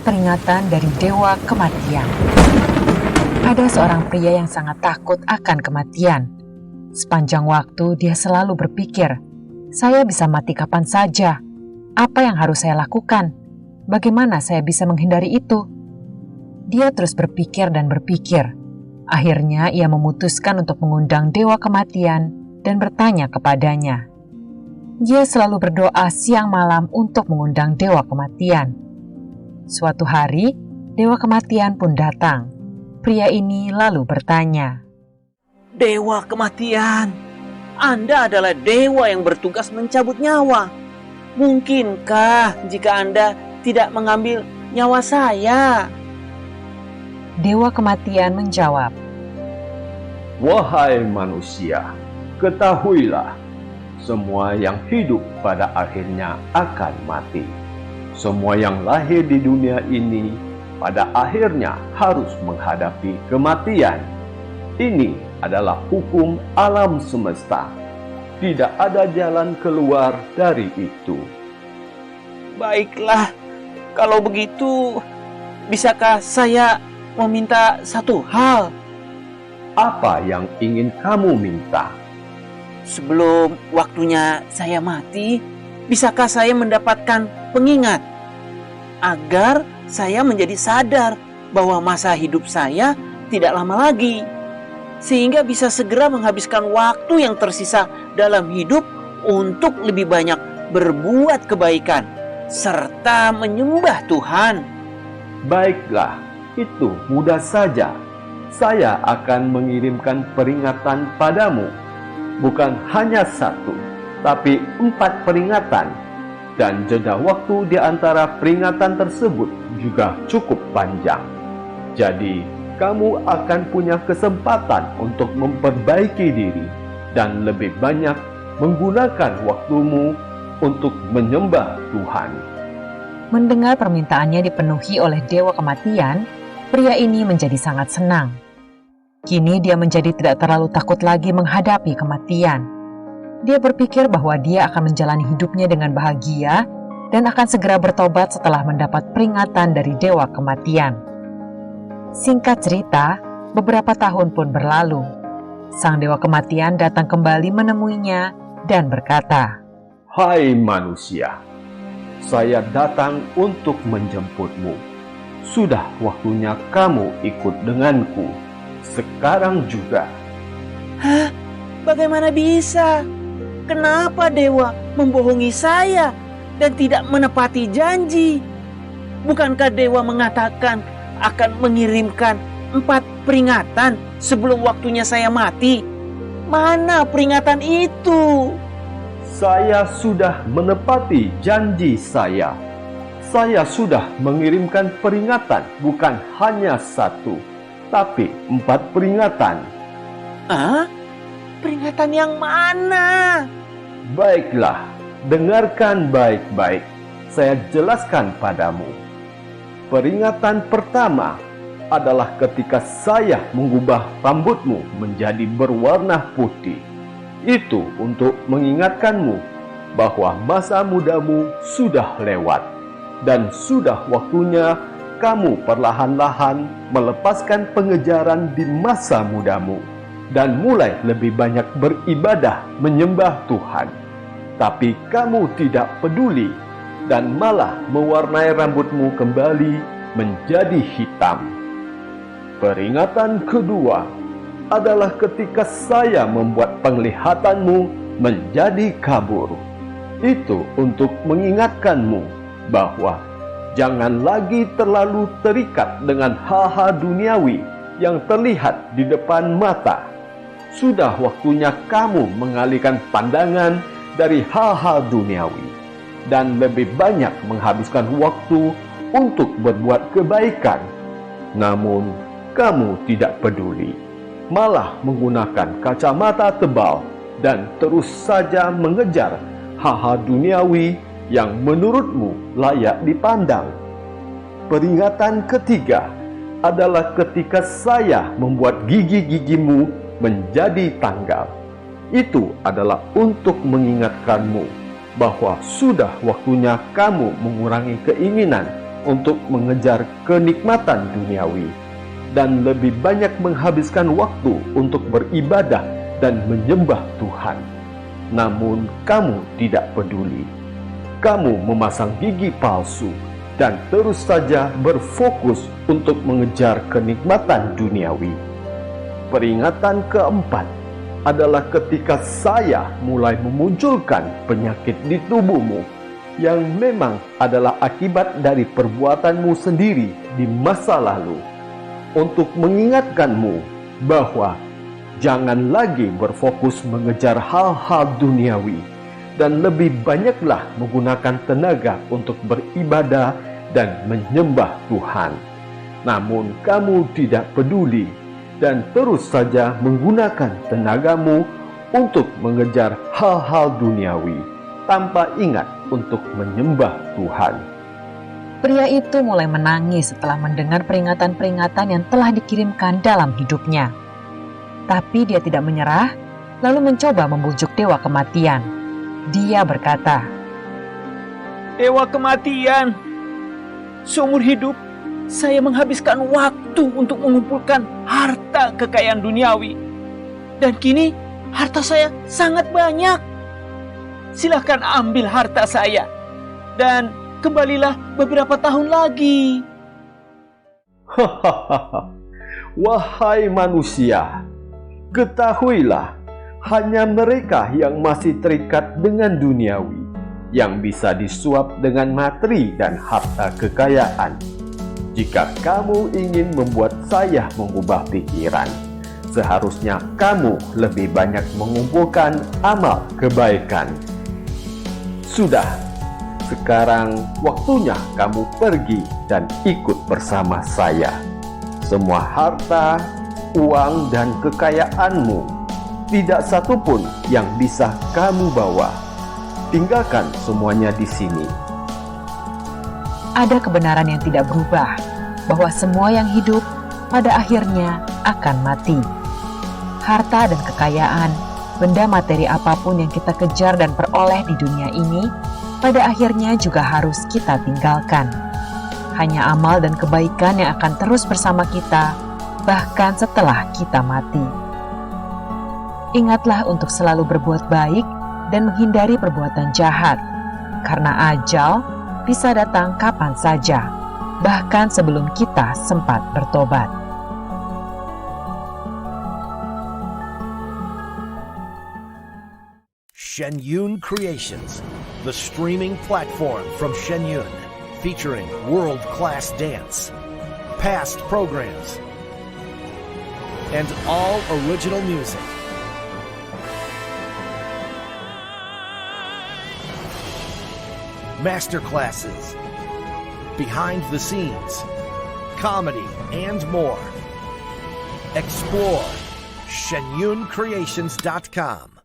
peringatan dari dewa kematian. Ada seorang pria yang sangat takut akan kematian. Sepanjang waktu dia selalu berpikir, saya bisa mati kapan saja. Apa yang harus saya lakukan? Bagaimana saya bisa menghindari itu? Dia terus berpikir dan berpikir. Akhirnya ia memutuskan untuk mengundang dewa kematian dan bertanya kepadanya. Dia selalu berdoa siang malam untuk mengundang dewa kematian. Suatu hari, dewa kematian pun datang. Pria ini lalu bertanya, Dewa kematian, Anda adalah dewa yang bertugas mencabut nyawa. Mungkinkah jika Anda tidak mengambil nyawa saya? Dewa kematian menjawab, Wahai manusia, ketahuilah, semua yang hidup pada akhirnya akan mati. Semua yang lahir di dunia ini pada akhirnya harus menghadapi kematian. Ini adalah hukum alam semesta. Tidak ada jalan keluar dari itu. Baiklah, kalau begitu, bisakah saya meminta satu hal? Apa yang ingin kamu minta? Sebelum waktunya saya mati, bisakah saya mendapatkan pengingat? Agar saya menjadi sadar bahwa masa hidup saya tidak lama lagi. Sehingga bisa segera menghabiskan waktu yang tersisa dalam hidup untuk lebih banyak berbuat kebaikan serta menyembah Tuhan. Baiklah, itu mudah saja. Saya akan mengirimkan peringatan padamu. Bukan hanya 1, tapi 4 peringatan. Dan jeda waktu di antara peringatan tersebut juga cukup panjang. Jadi, kamu akan punya kesempatan untuk memperbaiki diri dan lebih banyak menggunakan waktumu untuk menyembah Tuhan. mendengar permintaannya dipenuhi oleh dewa kematian, pria ini menjadi sangat senang. Kini dia menjadi tidak terlalu takut lagi menghadapi kematian. Dia berpikir bahwa dia akan menjalani hidupnya dengan bahagia dan akan segera bertobat setelah mendapat peringatan dari dewa kematian. Singkat cerita, beberapa tahun pun berlalu. Sang dewa kematian datang kembali menemuinya dan berkata, Hai manusia, saya datang untuk menjemputmu. Sudah waktunya kamu ikut denganku. Sekarang juga. Hah? Bagaimana bisa? Kenapa dewa membohongi saya dan tidak menepati janji? Bukankah dewa mengatakan akan mengirimkan 4 peringatan sebelum waktunya saya mati? Mana peringatan itu? Saya sudah menepati janji saya. Saya sudah mengirimkan peringatan bukan hanya 1, tapi 4 peringatan. Ah? Peringatan yang mana? Baiklah, dengarkan baik-baik. Saya jelaskan padamu. Peringatan pertama adalah ketika saya mengubah rambutmu menjadi berwarna putih. Itu untuk mengingatkanmu bahwa masa mudamu sudah lewat dan sudah waktunya kamu perlahan-lahan melepaskan pengejaran di masa mudamu dan mulai lebih banyak beribadah menyembah Tuhan. Tapi kamu tidak peduli dan malah mewarnai rambutmu kembali menjadi hitam. Peringatan kedua adalah ketika saya membuat penglihatanmu menjadi kabur. Itu untuk mengingatkanmu bahwa jangan lagi terlalu terikat dengan hal-hal duniawi yang terlihat di depan mata. Sudah waktunya kamu mengalihkan pandangan dari hal-hal duniawi dan lebih banyak menghabiskan waktu untuk berbuat kebaikan. Namun, kamu tidak peduli, malah menggunakan kacamata tebal dan terus saja mengejar hal-hal duniawi yang menurutmu layak dipandang. Peringatan ketiga adalah ketika saya membuat gigi-gigimu menjadi tanggal. Itu adalah untuk mengingatkanmu bahwa sudah waktunya kamu mengurangi keinginan untuk mengejar kenikmatan duniawi dan lebih banyak menghabiskan waktu untuk beribadah dan menyembah Tuhan. Namun kamu tidak peduli. Kamu memasang gigi palsu dan terus saja berfokus untuk mengejar kenikmatan duniawi. Peringatan keempat adalah ketika saya mulai memunculkan penyakit di tubuhmu yang memang adalah akibat dari perbuatanmu sendiri di masa lalu, untuk mengingatkanmu bahwa jangan lagi berfokus mengejar hal-hal duniawi dan lebih banyaklah menggunakan tenaga untuk beribadah dan menyembah Tuhan. Namun kamu tidak peduli dan terus saja menggunakan tenagamu untuk mengejar hal-hal duniawi tanpa ingat untuk menyembah Tuhan. Pria itu mulai menangis setelah mendengar peringatan-peringatan yang telah dikirimkan dalam hidupnya. Tapi dia tidak menyerah, lalu mencoba membujuk dewa kematian. Dia berkata, Dewa kematian, seumur hidup saya menghabiskan waktu untuk mengumpulkan harta kekayaan duniawi. Dan kini harta saya sangat banyak. Silahkan ambil harta saya dan kembalilah beberapa tahun lagi. Wahai manusia, ketahuilah, hanya mereka yang masih terikat dengan duniawi yang bisa disuap dengan materi dan harta kekayaan. Jika kamu ingin membuat saya mengubah pikiran, seharusnya kamu lebih banyak mengumpulkan amal kebaikan. Sudah, sekarang waktunya kamu pergi dan ikut bersama saya. Semua harta, uang, dan kekayaanmu, tidak satu pun yang bisa kamu bawa. Tinggalkan semuanya di sini. ada kebenaran yang tidak berubah, bahwa semua yang hidup pada akhirnya akan mati. Harta dan kekayaan, benda materi apapun yang kita kejar dan peroleh di dunia ini, pada akhirnya juga harus kita tinggalkan. Hanya amal dan kebaikan yang akan terus bersama kita, bahkan setelah kita mati. Ingatlah untuk selalu berbuat baik dan menghindari perbuatan jahat, karena ajal bisa datang kapan saja, bahkan sebelum kita sempat bertobat. Shenyun Creations, the streaming platform from Shenyun, featuring world-class dance, past programs, and all original music. Masterclasses, behind the scenes, comedy, and more. Explore ShenyunCreations.com.